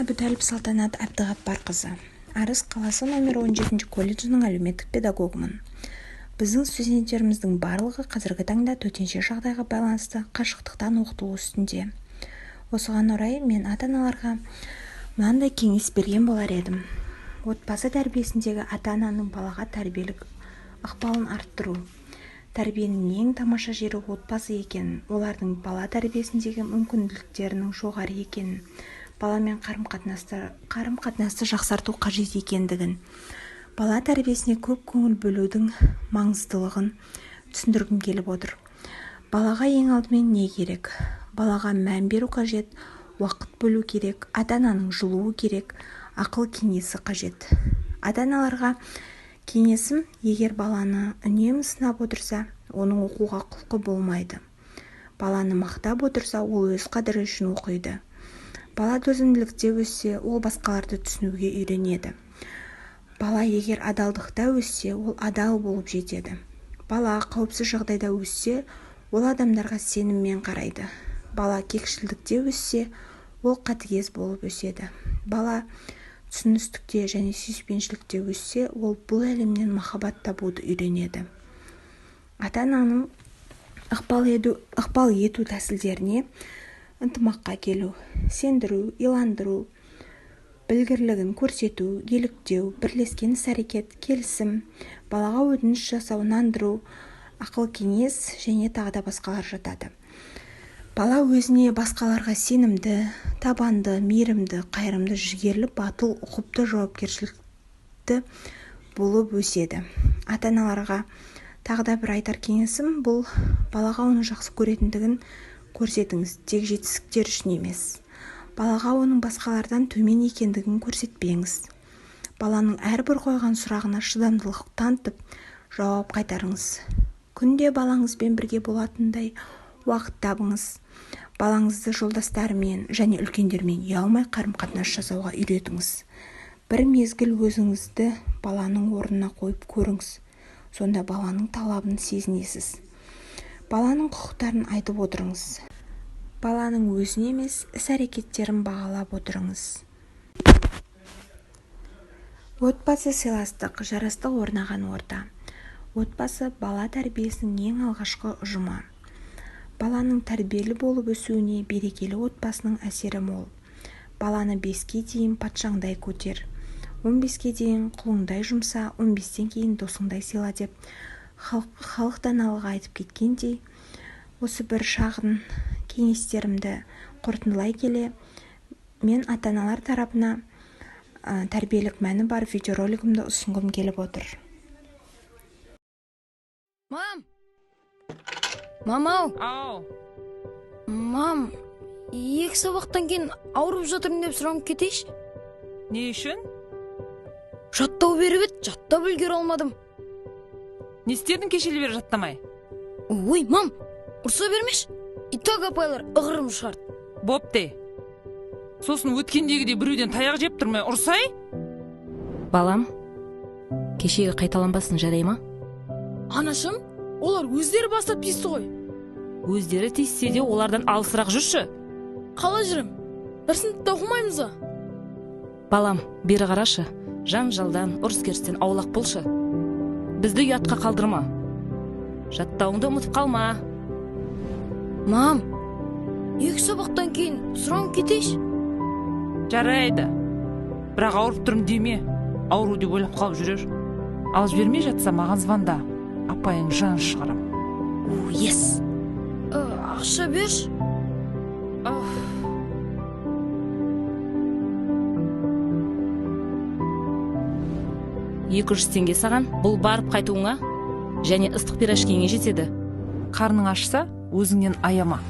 Әбутәліп Салтанат Әбдіғаппарқызы, Арыс қаласы номер 17 колледжінің әлеуметтік педагогымын. Біздің студенттеріміздің барлығы қазіргі таңда төтенше жағдайға байланысты қашықтықтан оқыту үстінде. Осыған орай мен ата-аналарға мынандай кеңес берген болар едім. Отбасы тәрбиесіндегі ата-ананың балаға тәрбиелік ықпалын арттыру. Тәрбиенің ең тамаша жері отбасы екенін, олардың бала тәрбиесіндегі мүмкіндіктерінің жоғары екенін, баламен қарым-қатынасты жақсарту қажет екендігін, бала тәрбиесіне көп көңіл бөлудің маңыздылығын түсіндіргім келіп отыр. Балаға ең алдымен не керек? Балаға мән беру қажет, уақыт бөлу керек, ата-ананың жылуы керек, ақыл-кеңесі қажет. Ата-аналарға кеңесім, егер баланы үнемі сынап отырса, оның оқуға құлқы болмайды. Баланы мақтап отырса, ол өз қадірі үшін оқиды. Бала төзімділікте өссе, ол басқаларды түсінуге үйренеді. Бала егер адалдықта өссе, ол адал болып жетеді. Бала қауіпсіз жағдайда өссе, ол адамдарға сеніммен қарайды. Бала кекшілдікте өссе, ол қатыгез болып өседі. Бала түсіністікте және сүйіспеншілікте өссе, ол бұл әлемнен махаббат табуды үйренеді. Ата-ананың ықпал ету тәсілдеріне ынтымаққа келу, сендіру, иландыру, білгірлігін көрсету, еліктеу, бірлескен іс-әрекет, келісім, балаға өтініш жасау, нандыру, ақыл-кеңес және тағы да басқалар жатады. Бала өзіне басқаларға сенімді, табанды, мейірімді, қайырымды, жігерлі, батыл, ұқыпты, жауапкершілікті болып өседі. Ата-аналарға тағы да бір айтар кеңесім, бұл балаға оны жақсы көретіндігін көрсетіңіз, тек жетістіктер үшін емес. Балаға оның басқалардан төмен екендігін көрсетпеңіз. Баланың әрбір қойған сұрағына шыдамдылық танытып, жауап қайтарыңыз. Күнде балаңызбен бірге болатындай уақыт табыңыз. Балаңызды жолдастарымен және үлкендермен ұялмай қарым-қатынас жасауға үйретіңіз. Бір мезгіл өзіңізді баланың орнына қойып көріңіз. Сонда баланың талабын сезінесіз. Баланың құқықтарын айтып отырыңыз. Баланың өзін емес, іс-әрекеттерін бағалап отырыңыз. Отбасы сыйластық, жарастық орнаған орта. Отбасы бала тәрбиесінің ең алғашқы ұжымы. Баланың тәрбиелі болып өсуіне берекелі отбасының әсері мол. Баланы 5-ке дейін патшаңдай көтер. 15-ке дейін құлыңдай жұмса, 15-тен кейін досыңдай сыйла деп халық даналығы айтып кеткендей, осы бір шағын кеңестерімді қорытындылай келе, мен ата-аналар тарапына тәрбиелік мәні бар видеоролигімді ұсынғым келіп отыр. Мам! Ау! Мам, 2 сабақтан кейін ауырып жатырмын деп сұрағым кетейші? Не үшін? Жаттау беріп еді, жаттап үлгере алмадым. Не істедің кешелі бері жаттамай? Ой, мам, ұрса бермеш. Итак апайлар ығырым шығард. Бопты. Сосын өткендегідей біреуден таяқ жеп тұрмай ұрсай? Балам, кешегі қайталанбасын, жарай ма? Анашым, олар өздері бастап тиісті ғой. Өздері тиіссе де олардан алысырақ жүрші. Қалай жүрем? Бір сыныпта оқымаймыз ба? Балам, бері қарашы. Жан-жалдан, ұрыс-керістен аулақ болшы. Бізді ұятқа қалдырма. Жаттауыңды ұмытып қалма. Мам, 2 сабақтан кейін сұрағым кетейші? Жарайды. Бірақ ауырып тұрым деме. Ауру деп ойлап қалып жүрер. Ал жібермей жатса маған звонда. Апайың жан шығарам. Ес. Ақша берші. 200 теңге саған, бұл барып қайтуыңа және ыстық пирожкиіңе жетеді. Қарның ашса, өзіңнен аяма.